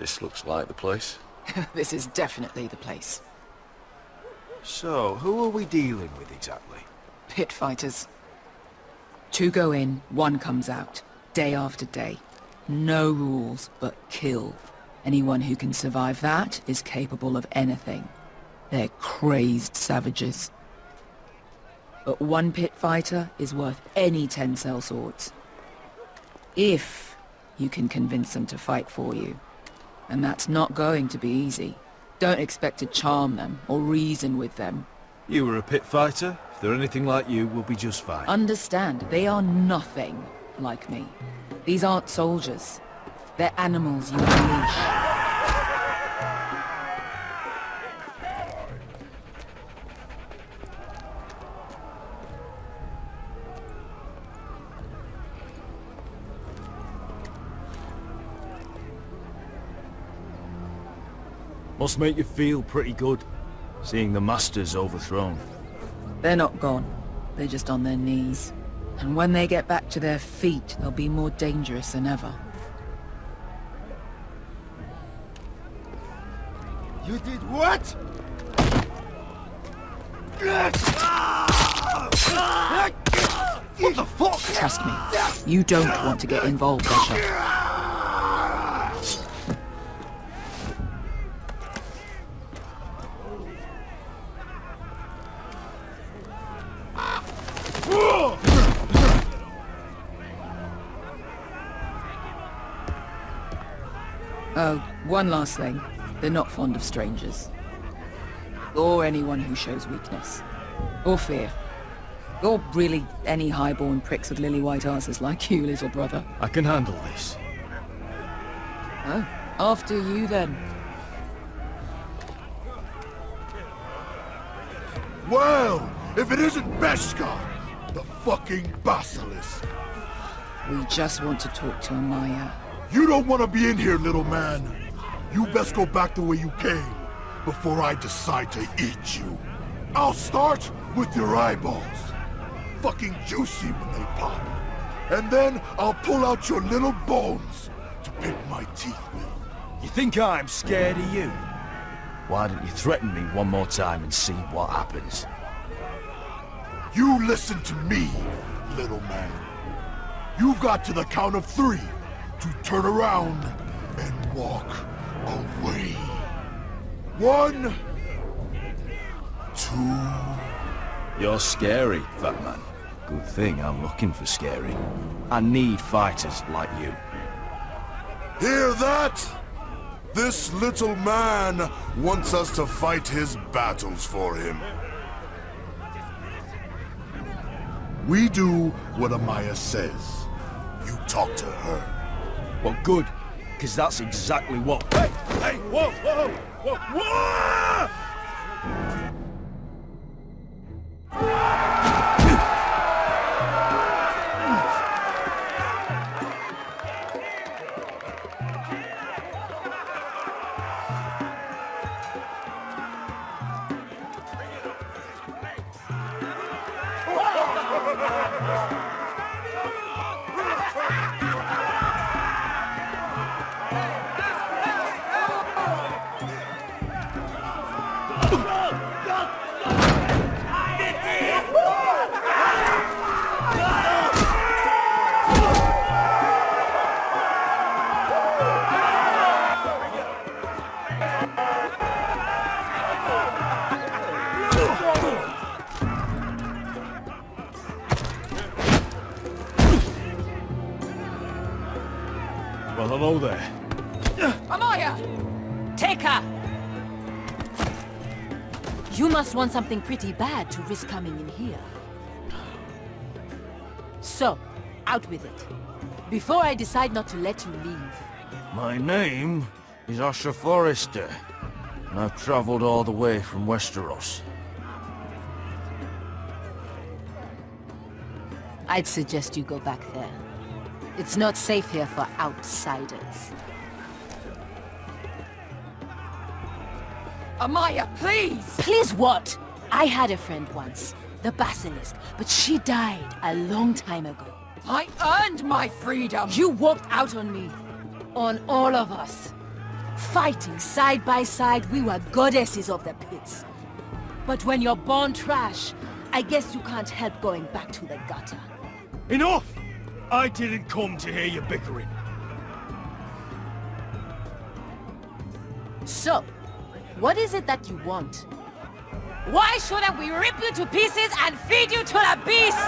This looks like the place. This is definitely the place. So, who are we dealing with exactly? Pit fighters. 2 go in, 1 comes out. Day after day. No rules, but kill. Anyone who can survive that is capable of anything. They're crazed savages. But 1 pit fighter is worth any 10 sellswords. If you can convince them to fight for you. And that's not going to be easy. Don't expect to charm them or reason with them. You were a pit fighter. If they're anything like you, we'll be just fine. Understand, they are nothing like me. These aren't soldiers. They're animals you unleash. Must make you feel pretty good, seeing the Masters overthrown. They're not gone. They're just on their knees. And when they get back to their feet, they'll be more dangerous than ever. You did what? What the fuck? Trust me, you don't want to get involved, Bishop. Oh, one last thing. They're not fond of strangers. Or anyone who shows weakness. Or fear. Or really any highborn pricks with lily-white asses like you, little brother. I can handle this. Oh, after you then. Well, if it isn't Beshka, the fucking basilisk. We just want to talk to Amaya. You don't want to be in here, little man. You best go back the way you came, before I decide to eat you. I'll start with your eyeballs. Fucking juicy when they pop. And then I'll pull out your little bones to pick my teeth with. You think I'm scared of you? Why don't you threaten me one more time and see what happens? You listen to me, little man. You've got to the count of 3 to turn around and walk away. 1, 2... You're scary, fat man. Good thing I'm looking for scary. I need fighters like you. Hear that? This little man wants us to fight his battles for him. We do what Amaya says. You talk to her. Well, good, because that's exactly what... Hey! Hey! Whoa! Whoa! Whoa! Whoa! Well, hello there. Amaya! Take her! You must want something pretty bad to risk coming in here. So, out with it. Before I decide not to let you leave. My name is Asher Forrester, and I've traveled all the way from Westeros. I'd suggest you go back there. It's not safe here for outsiders. Amaya, please! Please what? I had a friend once, the Basilisk, but she died a long time ago. I earned my freedom! You walked out on me. On all of us. Fighting side by side, we were goddesses of the pits. But when you're born trash, I guess you can't help going back to the gutter. Enough! I didn't come to hear you bickering. So, what is it that you want? Why shouldn't we rip you to pieces and feed you to the beast?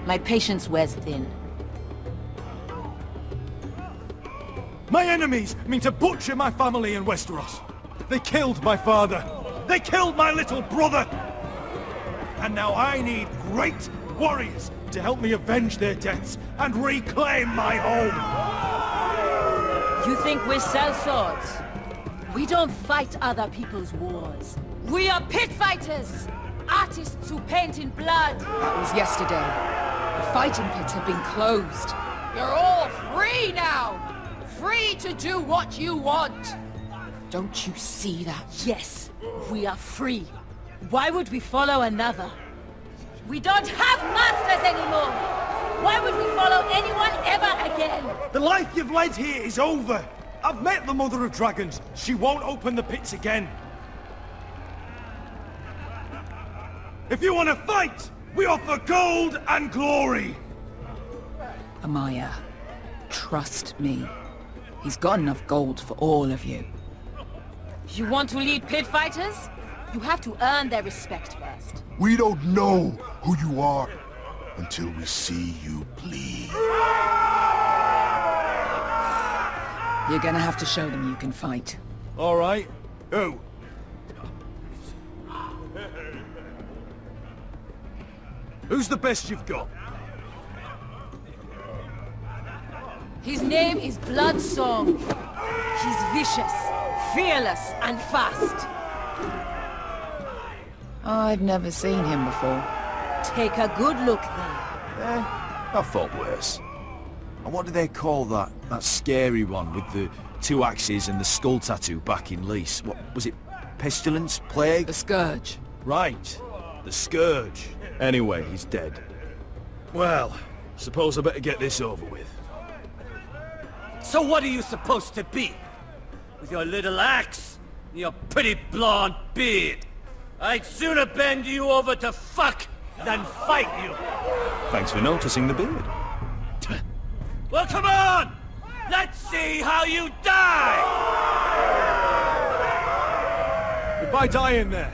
My patience wears thin. My enemies mean to butcher my family in Westeros. They killed my father. They killed my little brother. And now I need great warriors to help me avenge their deaths and reclaim my home. You think we sell swords? We don't fight other people's wars. We are pit fighters! Artists who paint in blood! That was yesterday. The fighting pits have been closed. You're all free now! Free to do what you want! Don't you see that? Yes, we are free. Why would we follow another? We don't have masters anymore! Why would we follow anyone ever again? The life you've led here is over. I've met the Mother of Dragons. She won't open the pits again. If you want to fight, we offer gold and glory. Amaya, trust me. He's got enough gold for all of you. You want to lead pit fighters? You have to earn their respect first. We don't know who you are until we see you bleed. You're gonna have to show them you can fight. All right. Who? Who's the best you've got? His name is Bloodsong. He's vicious, fearless, and fast. I've never seen him before. Take a good look then. I thought worse. And what do they call that scary one with the 2 axes and the skull tattoo back in Lease? What was it? Pestilence? Plague? The Scourge. Right. The Scourge. Anyway, he's dead. Well, suppose I better get this over with. So what are you supposed to be? With your little axe and your pretty blonde beard? I'd sooner bend you over to fuck than fight you. Thanks for noticing the beard. Well, come on! Let's see how you die! Goodbye dying there.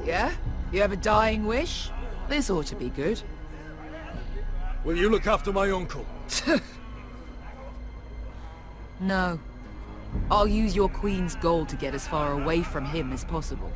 Yeah? You have a dying wish? This ought to be good. Will you look after my uncle? No. I'll use your queen's gold to get as far away from him as possible.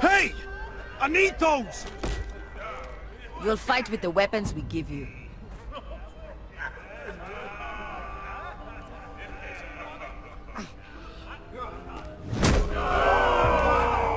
Hey! I need those! You'll fight with the weapons we give you.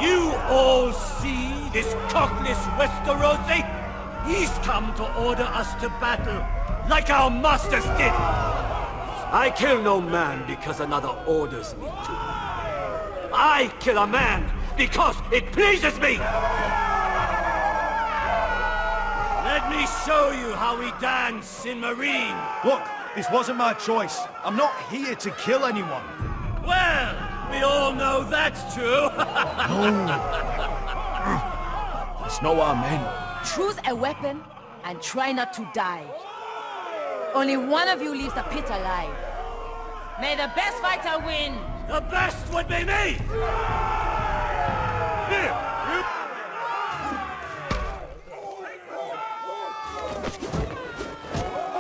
You all see this cockless Westerosi? He's come to order us to battle, like our masters did. I kill no man because another orders me to. I kill a man because it pleases me! Let me show you how we dance in Marine. Look, this wasn't my choice. I'm not here to kill anyone. Well, we all know that's true. It's not what I meant. Choose a weapon and try not to die. Only one of you leaves the pit alive. May the best fighter win! The best would be me! Here!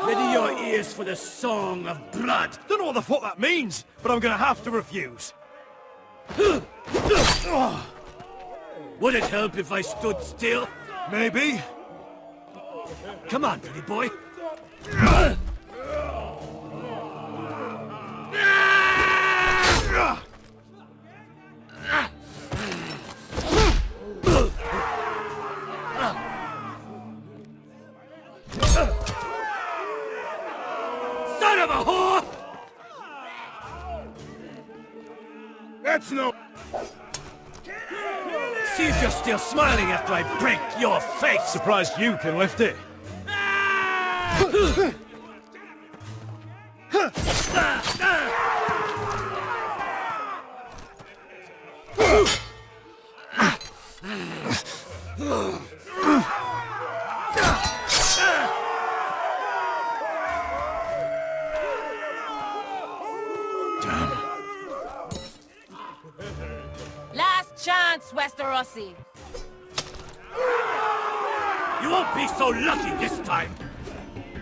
Ready your ears for the song of blood. Don't know what the fuck that means, but I'm gonna have to refuse. Would it help if I stood still? Maybe. Come on, pretty boy. Son of a whore! That's no... See if you're still smiling after I break your face! Surprised you can lift it. Last chance, Westerosi. You won't be so lucky this time!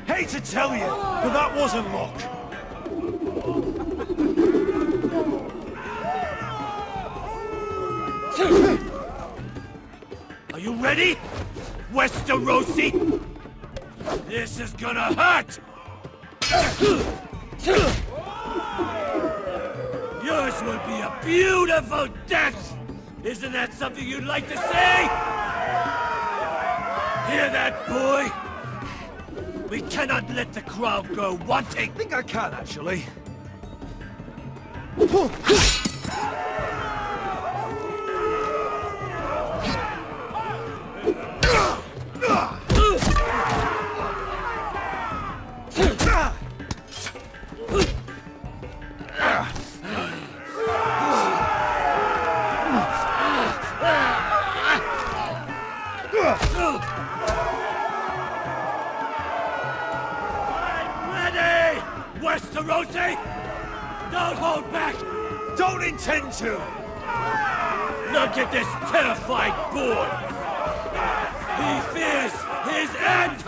Hate to tell you, but that wasn't luck. Are you ready? Westerosi? This is gonna hurt! Yours will be a beautiful death! Isn't that something you'd like to say? Hear that, boy? We cannot let the crowd go wanting! I think I can, actually. Ready! Westerosi! Don't hold back! Don't intend to! Look at this terrified boy! He fears his end!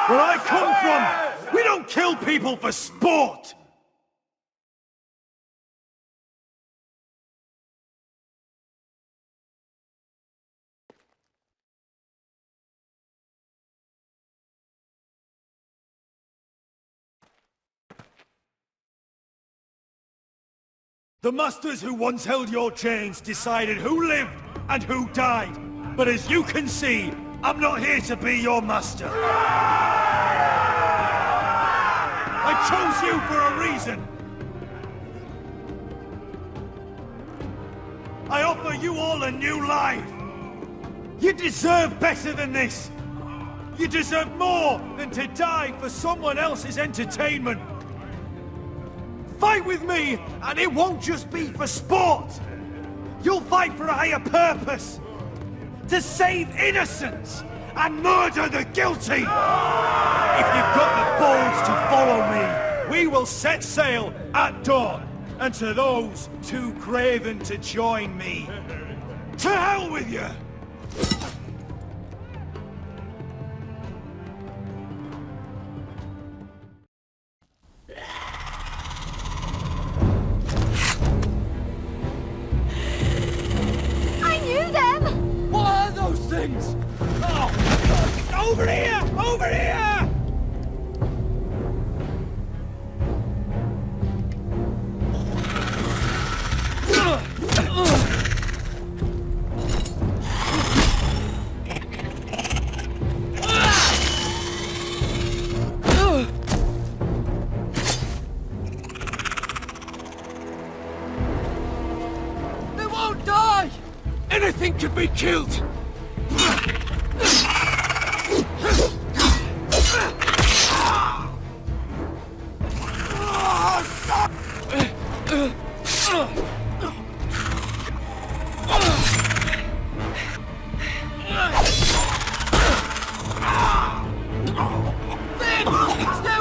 Where I come from, we don't kill people for sport! The masters who once held your chains decided who lived and who died. But as you can see, I'm not here to be your master. I chose you for a reason. I offer you all a new life. You deserve better than this. You deserve more than to die for someone else's entertainment. Fight with me, and it won't just be for sport. You'll fight for a higher purpose. To save innocents and murder the guilty. If you've got the balls to follow me, we will set sail at dawn. And to those too craven to join me, to hell with you! I knew them! What are those things? Oh! Over here! Over here! They won't die! Anything can be killed! Stay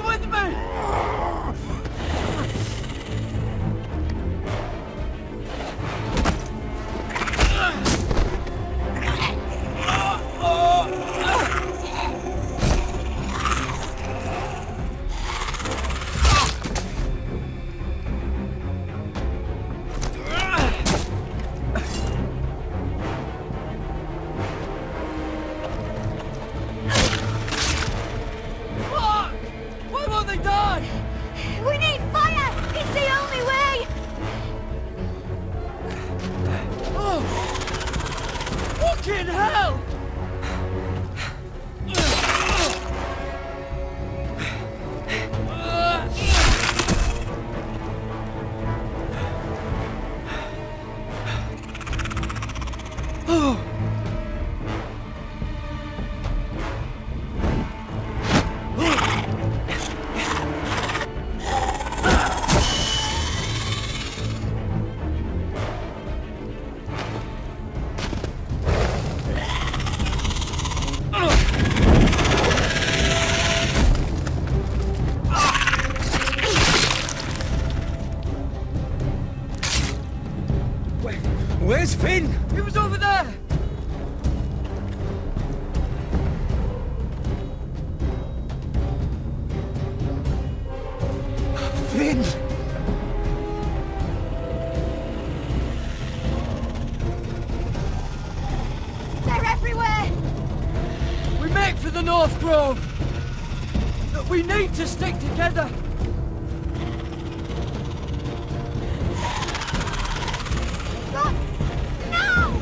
with me! Why won't they die? We need fire! It's the only way! Oh! Fucking hell! Where's Finn? He was over there! Finn! They're everywhere! We make for the North Grove! But we need to stick together! Look! No!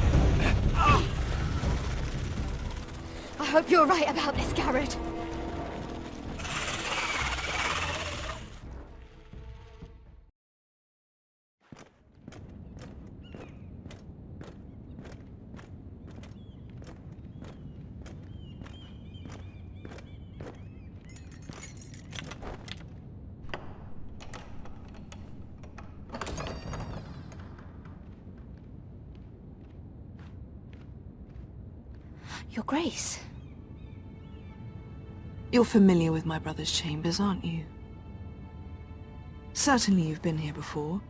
I hope you're right about this, Garrett. Your Grace. You're familiar with my brother's chambers, aren't you? Certainly you've been here before.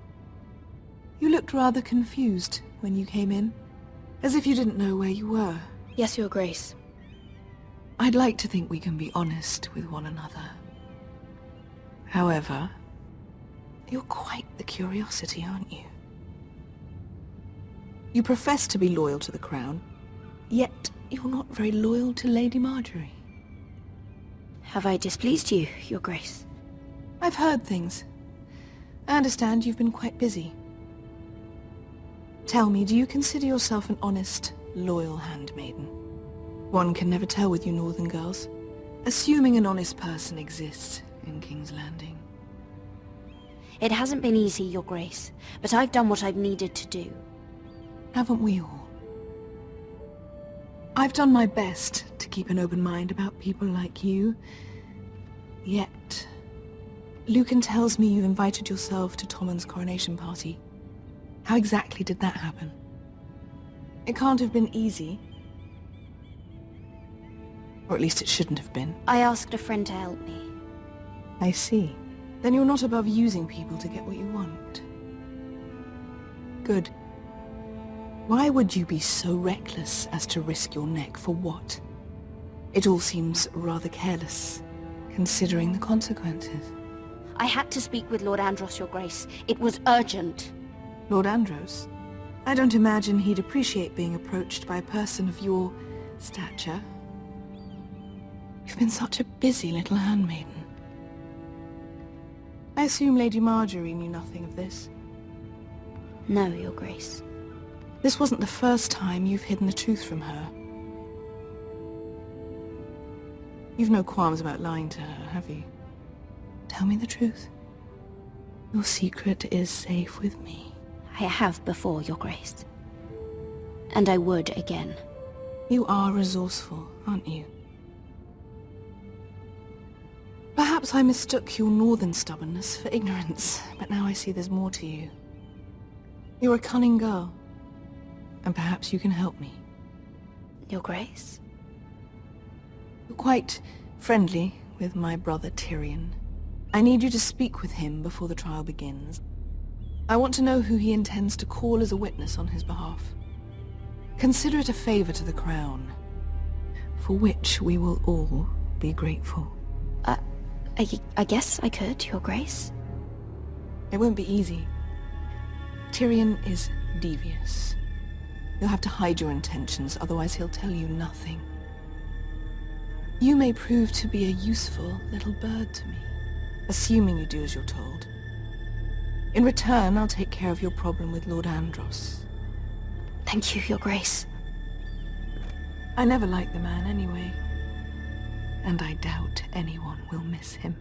You looked rather confused when you came in, as if you didn't know where you were. Yes, Your Grace. I'd like to think we can be honest with one another. However, you're quite the curiosity, aren't you? You profess to be loyal to the crown, yet you're not very loyal to Lady Marjorie. Have I displeased you, Your Grace? I've heard things. I understand you've been quite busy. Tell me, do you consider yourself an honest, loyal handmaiden? One can never tell with you northern girls. Assuming an honest person exists in King's Landing. It hasn't been easy, Your Grace, but I've done what I've needed to do. Haven't we all? I've done my best to keep an open mind about people like you. Yet, Lucan tells me you invited yourself to Tommen's coronation party. How exactly did that happen? It can't have been easy. Or at least it shouldn't have been. I asked a friend to help me. I see. Then you're not above using people to get what you want. Good. Why would you be so reckless as to risk your neck for what? It all seems rather careless, considering the consequences. I had to speak with Lord Andros, Your Grace. It was urgent. Lord Andros? I don't imagine he'd appreciate being approached by a person of your stature. You've been such a busy little handmaiden. I assume Lady Marjorie knew nothing of this. No, Your Grace. This wasn't the first time you've hidden the truth from her. You've no qualms about lying to her, have you? Tell me the truth. Your secret is safe with me. I have before, Your Grace. And I would again. You are resourceful, aren't you? Perhaps I mistook your northern stubbornness for ignorance, but now I see there's more to you. You're a cunning girl, and perhaps you can help me. Your Grace? You're quite friendly with my brother Tyrion. I need you to speak with him before the trial begins. I want to know who he intends to call as a witness on his behalf. Consider it a favor to the crown, for which we will all be grateful. I guess I could, Your Grace. It won't be easy. Tyrion is devious. You'll have to hide your intentions, otherwise he'll tell you nothing. You may prove to be a useful little bird to me, assuming you do as you're told. In return, I'll take care of your problem with Lord Andros. Thank you, Your Grace. I never liked the man anyway, and I doubt anyone will miss him.